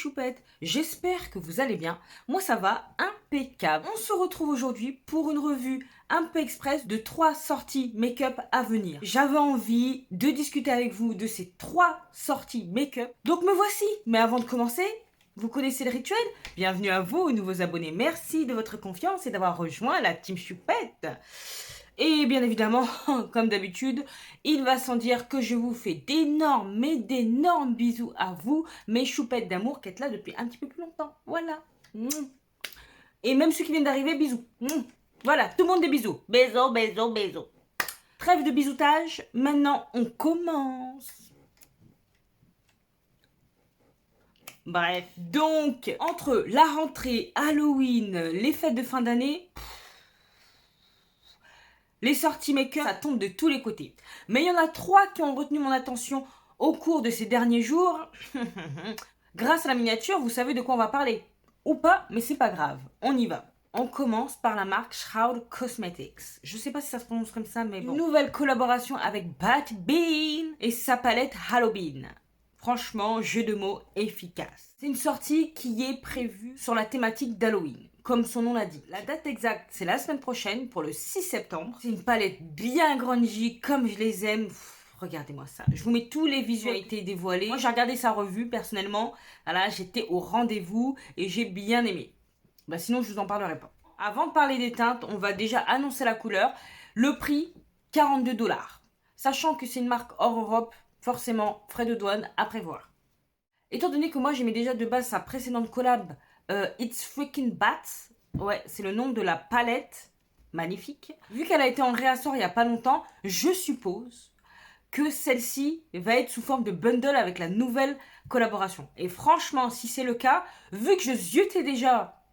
choupettes, j'espère que vous allez bien. Moi ça va impeccable. On se retrouve aujourd'hui pour une revue un peu express de 3 sorties make-up à venir. J'avais envie de discuter avec vous de ces 3 sorties make-up. Donc me voici. Mais avant de commencer, vous connaissez le rituel? Bienvenue à vous, nouveaux abonnés. Merci de votre confiance et d'avoir rejoint la team choupette. Et bien évidemment, comme d'habitude, il va sans dire que je vous fais d'énormes bisous à vous, mes choupettes d'amour qui êtes là depuis un petit peu plus longtemps. Voilà. Et même ceux qui viennent d'arriver, bisous. Voilà, tout le monde des bisous. Bisous, bisous, bisous. Trêve de bisoutage, maintenant on commence. Bref, donc, entre la rentrée, Halloween, les fêtes de fin d'année... Les sorties make-up, ça tombe de tous les côtés. Mais il y en a 3 qui ont retenu mon attention au cours de ces derniers jours. Grâce à la miniature, vous savez de quoi on va parler. Ou pas, mais c'est pas grave. On y va. On commence par la marque Shroud Cosmetics. Je sais pas si ça se prononce comme ça, mais bon. Une nouvelle collaboration avec Bat Bean et sa palette Halloween. Franchement, jeu de mots efficace. C'est une sortie qui est prévue sur la thématique d'Halloween, comme son nom l'a dit. La date exacte, c'est la semaine prochaine, pour le 6 septembre. C'est une palette bien grungy, comme je les aime. Regardez-moi ça. Je vous mets tous les visualités dévoilées. Moi, j'ai regardé sa revue, personnellement. Voilà, j'étais au rendez-vous et j'ai bien aimé. Bah, sinon, je vous en parlerai pas. Avant de parler des teintes, on va déjà annoncer la couleur. Le prix, 42 $. Sachant que c'est une marque hors Europe, forcément, frais de douane à prévoir. Étant donné que moi j'aimais déjà de base sa précédente collab, It's Freaking Bats, ouais, c'est le nom de la palette, magnifique. Vu qu'elle a été en réassort il n'y a pas longtemps, je suppose que celle-ci va être sous forme de bundle avec la nouvelle collaboration. Et franchement, si c'est le cas, vu que je ziotais déjà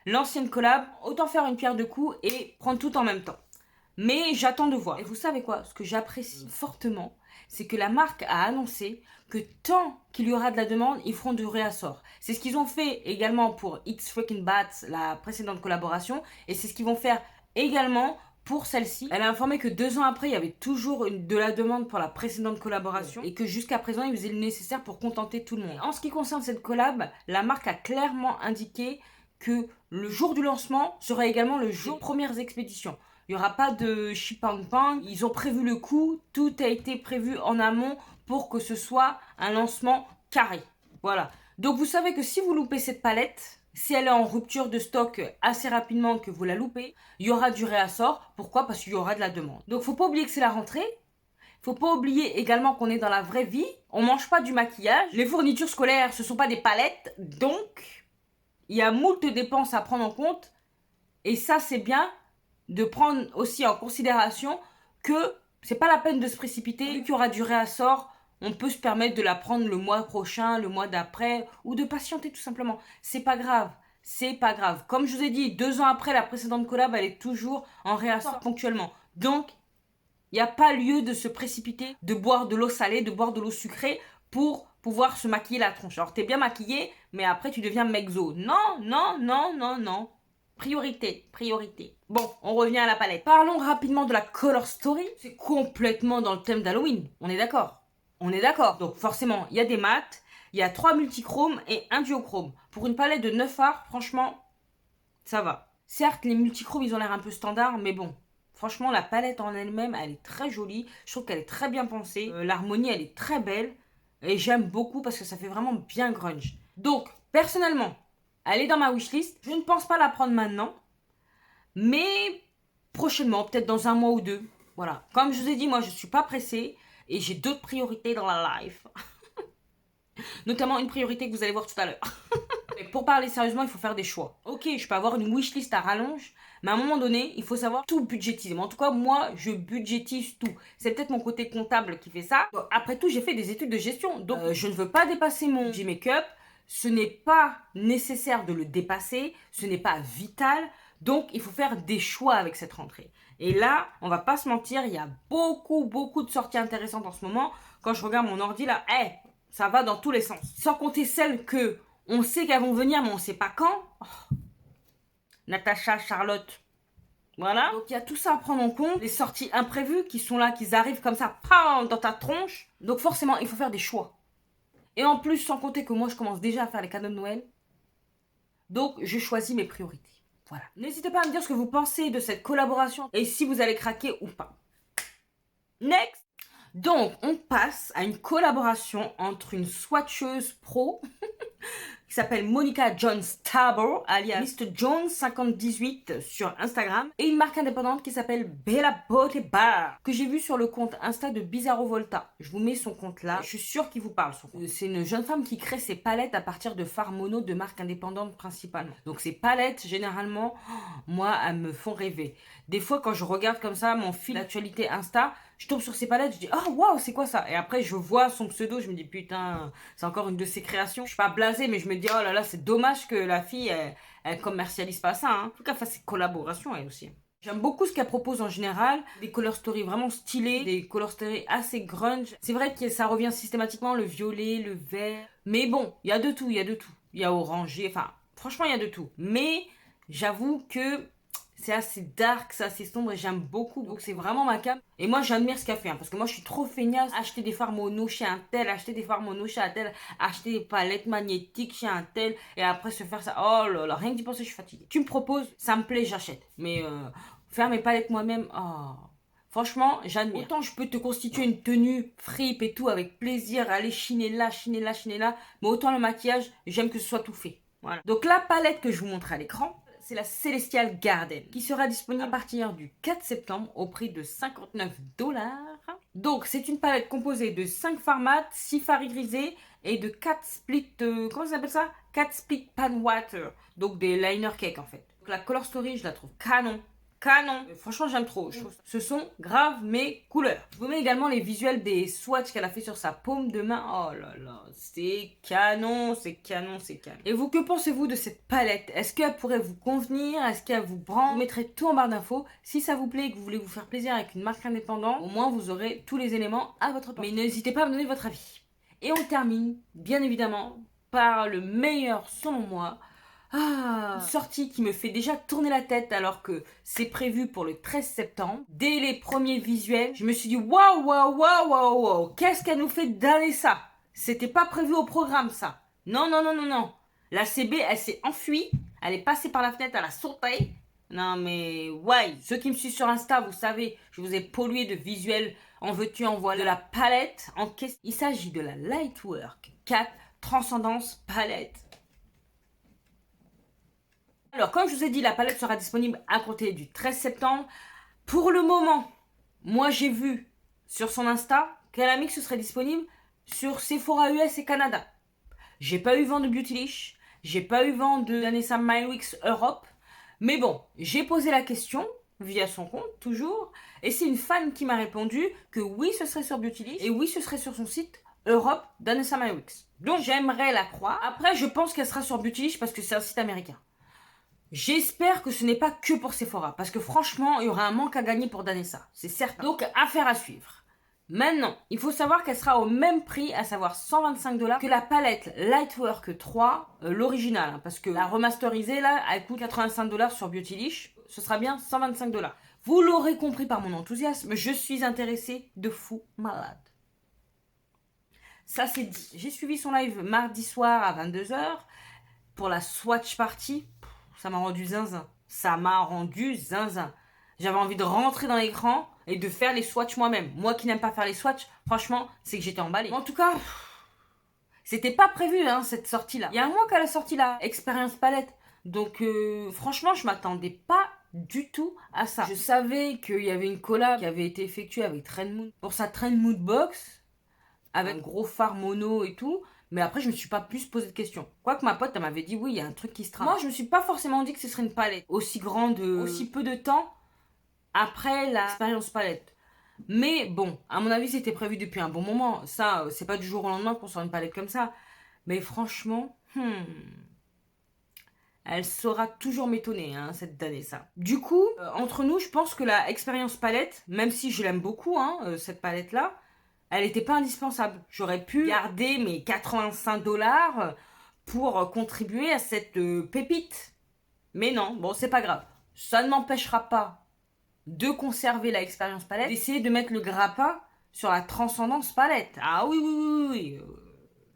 l'ancienne collab, autant faire une pierre deux coups et prendre tout en même temps. Mais j'attends de voir. Et vous savez quoi? Ce que j'apprécie fortement, c'est que la marque a annoncé que tant qu'il y aura de la demande, ils feront du réassort. C'est ce qu'ils ont fait également pour It's Freaking Bats, la précédente collaboration, et c'est ce qu'ils vont faire également pour celle-ci. Elle a informé que 2 ans après, il y avait toujours de la demande pour la précédente collaboration, et que jusqu'à présent, ils faisaient le nécessaire pour contenter tout le monde. En ce qui concerne cette collab, la marque a clairement indiqué que le jour du lancement sera également le jour des premières expéditions. Il n'y aura pas de chipang-pang. Ils ont prévu le coup. Tout a été prévu en amont pour que ce soit un lancement carré. Voilà. Donc vous savez que si vous loupez cette palette, si elle est en rupture de stock assez rapidement que vous la loupez, il y aura du réassort. Pourquoi? Parce qu'il y aura de la demande. Donc faut pas oublier que c'est la rentrée. Faut pas oublier également qu'on est dans la vraie vie. On mange pas du maquillage. Les fournitures scolaires, ce sont pas des palettes. Donc, il y a moult dépenses à prendre en compte. Et ça, c'est bien de prendre aussi en considération que c'est pas la peine de se précipiter. Vu qu'il y aura du réassort, on peut se permettre de la prendre le mois prochain, le mois d'après, ou de patienter tout simplement. C'est pas grave. C'est pas grave. Comme je vous ai dit, 2 ans après la précédente collab, elle est toujours en réassort ponctuellement. Donc, il n'y a pas lieu de se précipiter, de boire de l'eau salée, de boire de l'eau sucrée pour pouvoir se maquiller la tronche. Alors, t'es bien maquillé, mais après, tu deviens mexo. Non, non, non, non, non. Priorité, priorité. Bon, on revient à la palette. Parlons rapidement de la Color Story. C'est complètement dans le thème d'Halloween. On est d'accord? On est d'accord. Donc forcément, il y a des mats, il y a 3 multichromes et un duochrome. Pour une palette de 9 fards, franchement, ça va. Certes, les multichromes, ils ont l'air un peu standards, mais bon. Franchement, la palette en elle-même, elle est très jolie. Je trouve qu'elle est très bien pensée. L'harmonie, elle est très belle. Et j'aime beaucoup parce que ça fait vraiment bien grunge. Donc, personnellement, elle est dans ma wishlist. Je ne pense pas la prendre maintenant. Mais prochainement, peut-être dans un mois ou 2. Voilà. Comme je vous ai dit, moi, je ne suis pas pressée. Et j'ai d'autres priorités dans la life. Notamment une priorité que vous allez voir tout à l'heure. Mais pour parler sérieusement, il faut faire des choix. Ok, je peux avoir une wishlist à rallonge. Mais à un moment donné, il faut savoir tout budgétiser. Mais en tout cas, moi, je budgétise tout. C'est peut-être mon côté comptable qui fait ça. Donc, après tout, j'ai fait des études de gestion. Donc, je ne veux pas dépasser mon budget make-up. Ce n'est pas nécessaire de le dépasser. Ce n'est pas vital. Donc, il faut faire des choix avec cette rentrée. Et là, on va pas se mentir, il y a beaucoup de sorties intéressantes en ce moment. Quand je regarde mon ordi, là, ça va dans tous les sens. Sans compter celles que on sait qu'elles vont venir, mais on sait pas quand. Oh. Natacha, Charlotte. Voilà. Donc, il y a tout ça à prendre en compte. Les sorties imprévues qui sont là, qui arrivent comme ça, pam, dans ta tronche. Donc, forcément, il faut faire des choix. Et en plus, sans compter que moi, je commence déjà à faire les cadeaux de Noël. Donc, je choisis mes priorités. Voilà. N'hésitez pas à me dire ce que vous pensez de cette collaboration et si vous allez craquer ou pas. Next! Donc, on passe à une collaboration entre une swatcheuse pro qui s'appelle Monica Jones Tabo, alias Mr. Jones 5018 sur Instagram, et une marque indépendante qui s'appelle Bella Beauty Bar, que j'ai vu sur le compte Insta de Bizarro Volta. Je vous mets son compte là, je suis sûre qu'il vous parle son compte. C'est une jeune femme qui crée ses palettes à partir de fards mono de marques indépendantes principalement. Donc ces palettes, généralement, moi, elles me font rêver. Des fois, quand je regarde comme ça mon fil d'actualité Insta, je tombe sur ces palettes, je dis oh waouh, c'est quoi ça? Et après, je vois son pseudo, je me dis putain, c'est encore une de ses créations. Je suis pas blasée, mais je me dis oh là là, c'est dommage que la fille, elle commercialise pas ça. Hein. En tout cas, fasse ses collaborations elle aussi. J'aime beaucoup ce qu'elle propose en général, des color stories vraiment stylées, des color stories assez grunge. C'est vrai que ça revient systématiquement, le violet, le vert. Mais bon, il y a de tout, il y a de tout. Il y a orangé, enfin, franchement, il y a de tout. Mais j'avoue que c'est assez dark, c'est assez sombre et j'aime beaucoup. Donc c'est vraiment ma cam. Et moi j'admire ce qu'elle fait. Hein, parce que moi je suis trop feignasse. Acheter des fards mono chez un tel, acheter des fards mono chez un tel, acheter des palettes magnétiques chez un tel. Et après se faire ça. Oh là là, rien que d'y penser je suis fatiguée. Tu me proposes, ça me plaît, j'achète. Mais faire mes palettes moi-même, oh. Franchement, j'admire. Autant je peux te constituer une tenue fripe et tout avec plaisir, aller chiner là, chiner là, chiner là. Mais autant le maquillage, j'aime que ce soit tout fait. Voilà. Donc la palette que je vous montre à l'écran, c'est la Celestial Garden qui sera disponible à partir du 4 septembre au prix de 59 $. Donc c'est une palette composée de 5 fards mat, 6 fards grisés et de 4 splits, comment ça s'appelle ça? 4 splits pan water, donc des liner cake en fait. Donc la color story je la trouve canon. Canon. Franchement, j'aime trop. Je trouve ce sont grave mes couleurs. Je vous mets également les visuels des swatchs qu'elle a fait sur sa paume de main. Oh là là, c'est canon, c'est canon, c'est canon. Et vous, que pensez-vous de cette palette? Est-ce qu'elle pourrait vous convenir? Est-ce qu'elle vous branche? Je vous mettrai tout en barre d'infos. Si ça vous plaît et que vous voulez vous faire plaisir avec une marque indépendante, au moins vous aurez tous les éléments à votre portée. Mais n'hésitez pas à me donner votre avis. Et on termine, bien évidemment, par le meilleur selon moi. Une sortie qui me fait déjà tourner la tête alors que c'est prévu pour le 13 septembre. Dès les premiers visuels, je me suis dit waouh, waouh, waouh, waouh, waouh, qu'est-ce qu'elle nous fait d'aller ça? C'était pas prévu au programme ça. Non, non, non, non, non. La CB, elle s'est enfuie, elle est passée par la fenêtre, elle a sauté. Non mais, ouais, ceux qui me suivent sur Insta, vous savez, je vous ai pollué de visuels en veux-tu, en voilà. De la palette en question. Il s'agit de la Lightwork 4 Transcendance Palette. Alors, comme je vous ai dit, la palette sera disponible à compter du 13 septembre. Pour le moment, moi j'ai vu sur son Insta qu'elle a mis que ce serait disponible sur Sephora US et Canada. J'ai pas eu vent de Beautylish, j'ai pas eu vent de Danessa Mywix Europe. Mais bon, j'ai posé la question via son compte, toujours. Et c'est une fan qui m'a répondu que oui, ce serait sur Beautylish et oui, ce serait sur son site Europe Danessa Mywix. Donc j'aimerais la croire. Après, je pense qu'elle sera sur Beautylish parce que c'est un site américain. J'espère que ce n'est pas que pour Sephora, parce que franchement, il y aura un manque à gagner pour Danessa, c'est certain. Donc, affaire à suivre. Maintenant, il faut savoir qu'elle sera au même prix, à savoir 125 $, que la palette Lightwork 3, l'original, hein, parce que la remasterisée, là, elle coûte 85 $ sur Beautylish. Ce sera bien 125 $. Vous l'aurez compris par mon enthousiasme, je suis intéressée de fou malade. Ça, c'est dit. J'ai suivi son live mardi soir à 22 h pour la swatch party. Ça m'a rendu zinzin. Ça m'a rendu zinzin. J'avais envie de rentrer dans l'écran et de faire les swatchs moi-même. Moi qui n'aime pas faire les swatchs, franchement, c'est que j'étais emballée. En tout cas, c'était pas prévu, hein, cette sortie-là. Il y a un mois qu'elle a sorti la Expérience Palette. Donc, franchement, je m'attendais pas du tout à ça. Je savais qu'il y avait une collab qui avait été effectuée avec Trend Mood pour sa Trend Mood Box, avec un gros phare mono et tout. Mais après, je me suis pas plus posé de questions. Quoique ma pote, elle m'avait dit, oui, il y a un truc qui se trame. Moi, je me suis pas forcément dit que ce serait une palette aussi grande, aussi peu de temps après l'expérience palette. Mais bon, à mon avis, c'était prévu depuis un bon moment. Ça, c'est pas du jour au lendemain qu'on sort une palette comme ça. Mais franchement, elle saura toujours m'étonner, hein, cette année, ça. Du coup, entre nous, je pense que la expérience palette, même si je l'aime beaucoup, hein, cette palette-là, elle n'était pas indispensable. J'aurais pu garder mes 85 $ pour contribuer à cette pépite. Mais non, bon, c'est pas grave. Ça ne m'empêchera pas de conserver la expérience palette, d'essayer de mettre le grappin sur la transcendance palette. Ah oui, oui, oui, oui.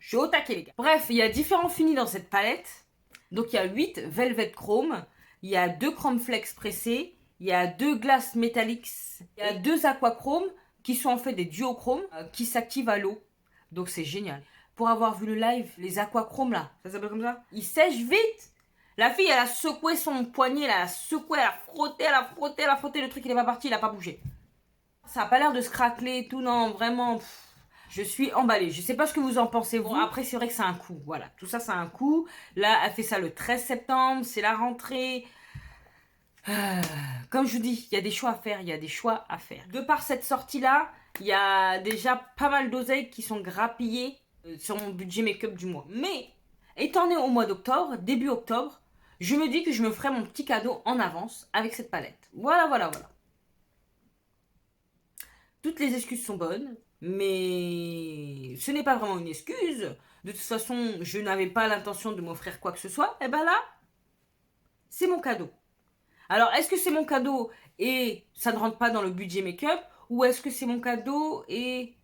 Je suis au taquet, les gars. Bref, il y a différents finis dans cette palette. Donc, il y a 8 Velvet Chrome. Il y a 2 Chrome Flex pressés. Il y a 2 Glass Metallics. Il y a 2 Aquachrome qui sont en fait des duochromes qui s'activent à l'eau. Donc, c'est génial. Pour avoir vu le live, les Aquachrome là, ça s'appelle comme ça, ils sèchent vite. La fille, elle a secoué son poignet, là, elle a secoué, elle a frotté, elle a frotté, elle a frotté. Le truc, il n'est pas parti, il n'a pas bougé. Ça a pas l'air de se craqueler et tout, non, vraiment. Je suis emballée. Je sais pas ce que vous en pensez, vous. Bon, après, c'est vrai que c'est un coup. Voilà, tout ça, c'est un coup. Là, elle fait ça le 13 septembre. C'est la rentrée. Comme je vous dis, il y a des choix à faire. Il y a des choix à faire. De par cette sortie-là, il y a déjà pas mal d'oseilles qui sont grappillées sur mon budget make-up du mois. Mais, étant donné au mois d'octobre, début octobre, je me dis que je me ferai mon petit cadeau en avance avec cette palette. Voilà, voilà, voilà. Toutes les excuses sont bonnes, mais ce n'est pas vraiment une excuse. De toute façon, je n'avais pas l'intention de m'offrir quoi que ce soit. Et ben là, c'est mon cadeau. Alors, est-ce que c'est mon cadeau et ça ne rentre pas dans le budget make-up, ou est-ce que c'est mon cadeau et...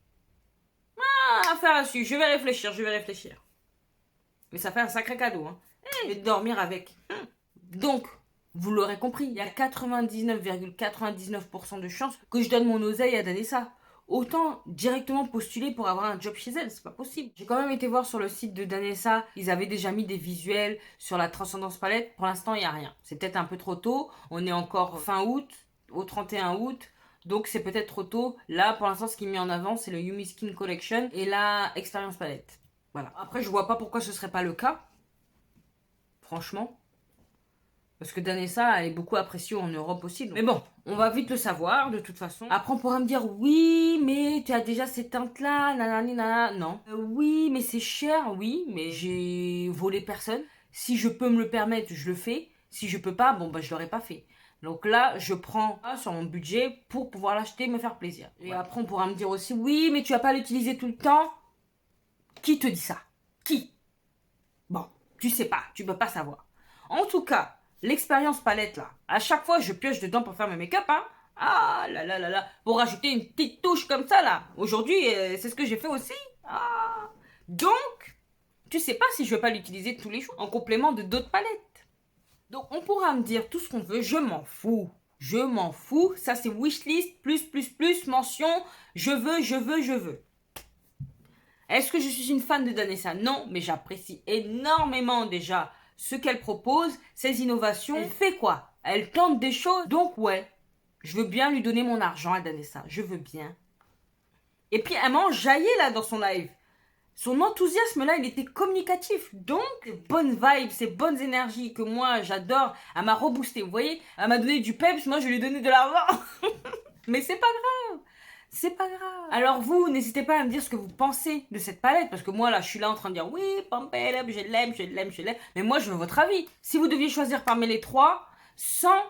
Ah, affaire à suivre. Je vais réfléchir, je vais réfléchir. Mais ça fait un sacré cadeau, hein. Et dormir avec. Donc, vous l'aurez compris, il y a 99,99% de chances que je donne mon oseille à Danessa. Autant directement postuler pour avoir un job chez elle, c'est pas possible. J'ai quand même été voir sur le site de Danessa, ils avaient déjà mis des visuels sur la Transcendance Palette. Pour l'instant, il n'y a rien. C'est peut-être un peu trop tôt. On est encore fin août, au 31 août. Donc c'est peut-être trop tôt. Là, pour l'instant, ce qui est mis en avant, c'est le Yumi Skin Collection et la Experience Palette. Voilà. Après, je vois pas pourquoi ce serait pas le cas. Franchement. Parce que Danessa, elle est beaucoup appréciée en Europe aussi. Donc. Mais bon, on va vite le savoir, de toute façon. Après, on pourra me dire, oui, mais tu as déjà ces teintes-là, nanani, nanana. Non. Oui, mais c'est cher, oui, mais j'ai volé personne. Si je peux me le permettre, je le fais. Si je peux pas, bon, bah, je l'aurais pas fait. Donc là, je prends ça sur mon budget pour pouvoir l'acheter et me faire plaisir. Et après, on pourra me dire aussi, oui, mais tu vas pas l'utiliser tout le temps. Qui te dit ça? Qui? Bon, tu sais pas, tu peux pas savoir. En tout cas, l'expérience palette là, à chaque fois je pioche dedans pour faire mes make-up, hein. Ah là là là là, pour rajouter une petite touche comme ça là. Aujourd'hui, c'est ce que j'ai fait aussi. Ah. Donc, tu sais pas si je vais pas l'utiliser tous les jours en complément de d'autres palettes. Donc on pourra me dire tout ce qu'on veut, je m'en fous. Je m'en fous, ça c'est wishlist, plus, mention, je veux, je veux, je veux. Est-ce que je suis une fan de Danessa? Non, mais j'apprécie énormément déjà ce qu'elle propose, ses innovations. Elle fait quoi? Elle tente des choses. Donc ouais, je veux bien lui donner mon argent à Danessa. Je veux bien. Et puis elle m'a enjaillé là dans son live. Son enthousiasme là, il était communicatif. Donc, ces bonnes vibes, ces bonnes énergies que moi j'adore, elle m'a reboosté. Vous voyez? Elle m'a donné du peps, moi je lui ai donné de l'argent. Mais c'est pas grave. C'est pas grave. Alors vous, n'hésitez pas à me dire ce que vous pensez de cette palette. Parce que moi, là, je suis là en train de dire oui, Pampelop, je l'aime, je l'aime, je l'aime. Mais moi, je veux votre avis. Si vous deviez choisir parmi les trois, sans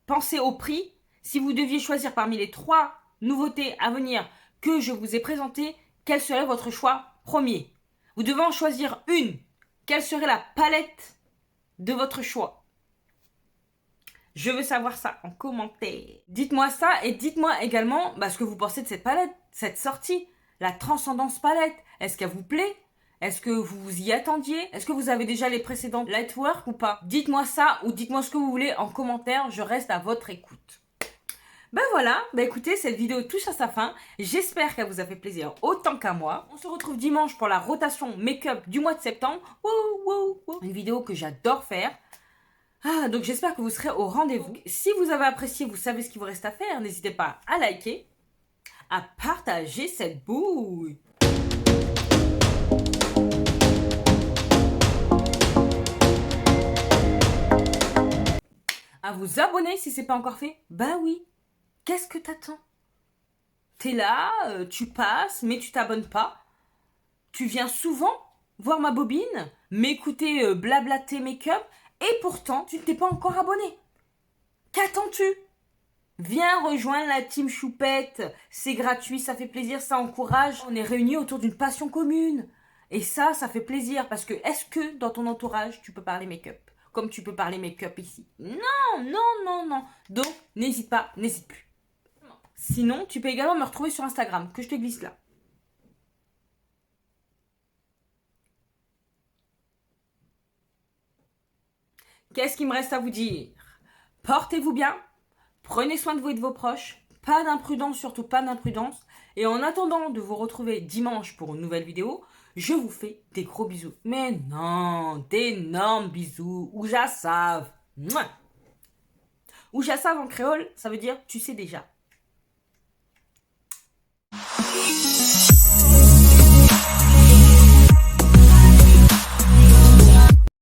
penser au prix, si vous deviez choisir parmi les 3 nouveautés à venir que je vous ai présentées, quel serait votre choix premier? Vous devez en choisir une. Quelle serait la palette de votre choix? Je veux savoir ça en commentaire. Dites-moi ça et dites-moi également ce que vous pensez de cette palette, cette sortie, la Transcendance Palette. Est-ce qu'elle vous plaît? Est-ce que vous vous y attendiez? Est-ce que vous avez déjà les précédentes Lightwork ou pas? Dites-moi ça ou dites-moi ce que vous voulez en commentaire. Je reste à votre écoute. Ben voilà, écoutez, cette vidéo touche à sa fin. J'espère qu'elle vous a fait plaisir autant qu'à moi. On se retrouve dimanche pour la rotation make-up du mois de septembre. Une vidéo que j'adore faire. Donc j'espère que vous serez au rendez-vous. Si vous avez apprécié, vous savez ce qu'il vous reste à faire. N'hésitez pas à liker, à partager cette bouille. À vous abonner si c'est pas encore fait. Bah oui. Qu'est-ce que t'attends? T'es là, tu passes, mais tu t'abonnes pas. Tu viens souvent voir ma bobine, m'écouter blablater make-up. Et pourtant, tu ne t'es pas encore abonné. Qu'attends-tu? Viens rejoindre la team Choupette. C'est gratuit, ça fait plaisir, ça encourage. On est réunis autour d'une passion commune. Et ça fait plaisir. Parce que, est-ce que dans ton entourage, tu peux parler make-up? Comme tu peux parler make-up ici? Non. Donc, n'hésite pas, n'hésite plus. Sinon, tu peux également me retrouver sur Instagram, que je te glisse là. Qu'est-ce qu'il me reste à vous dire? Portez-vous bien, prenez soin de vous et de vos proches, pas d'imprudence, surtout pas d'imprudence. Et en attendant de vous retrouver dimanche pour une nouvelle vidéo, je vous fais des gros bisous. Mais non, d'énormes bisous. Ouja savent. Ouja savent en créole, ça veut dire tu sais déjà.